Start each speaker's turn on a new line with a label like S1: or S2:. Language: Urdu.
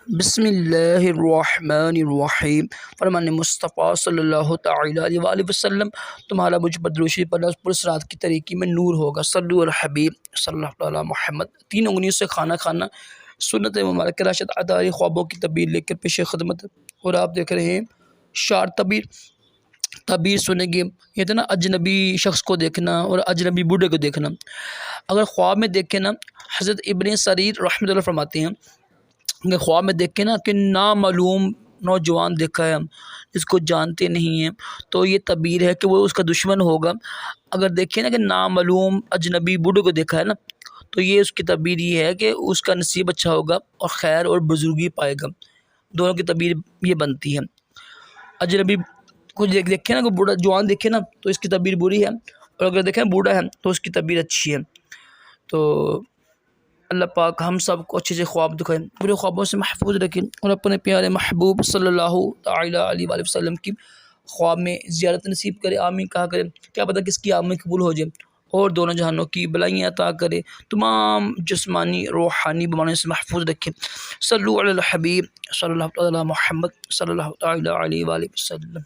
S1: بسم اللہ الرحمن الرحیم۔ فرمان مصطفیٰ صلی اللہ تعالیٰ علیہ وآلہ وسلم، تمہارا مجھ پر درود شریف پڑھنا پرسرات کی طریقے میں نور ہوگا۔ صلو علی الحبیب صلی اللہ تعالیٰ محمد۔ 3 انگلیوں سے کھانا کھانا سنت مبارک راشد عطاری خوابوں کی تعبیر لے کر پیش خدمت، اور آپ دیکھ رہے ہیں شار تعبیر سنیں گے۔ یہ تھا نا اجنبی شخص کو دیکھنا اور اجنبی بوڑھے کو دیکھنا۔ اگر خواب میں دیکھیں نا، حضرت ابن سریر رحمۃ اللہ فرماتے ہیں کہ خواب میں دیکھیں نا کہ نامعلوم نوجوان دیکھا ہے ہم، جس کو جانتے نہیں ہیں، تو یہ تعبیر ہے کہ وہ اس کا دشمن ہوگا۔ اگر دیکھیں نا کہ نامعلوم اجنبی بوڑھے کو دیکھا ہے نا، تو یہ اس کی تعبیر یہ ہے کہ اس کا نصیب اچھا ہوگا اور خیر اور بزرگی پائے گا۔ دونوں کی تعبیر یہ بنتی ہے۔ اجنبی کو دیکھیں نا کہ بوڑھا جوان دیکھے نا، تو اس کی تعبیر بری ہے، اور اگر دیکھیں بوڑھا ہے تو اس کی تعبیر اچھی ہے۔ تو اللہ پاک ہم سب کو اچھے سے خواب دکھائیں، برے خوابوں سے محفوظ رکھیں، اور اپنے پیارے محبوب صلی اللہ تعالیٰ علیہ وآلہ وسلم کی خواب میں زیارت نصیب کرے۔ آمین کہا کرے، کیا پتہ کس کی آمین قبول ہو جائے، اور دونوں جہانوں کی بلائیاں عطا کرے، تمام جسمانی روحانی بیماریوں سے محفوظ رکھے۔ صلو علی الحبیب صلی اللہ تعالیٰ محمد صلی اللہ تعالیٰ علیہ وآلہ وسلم۔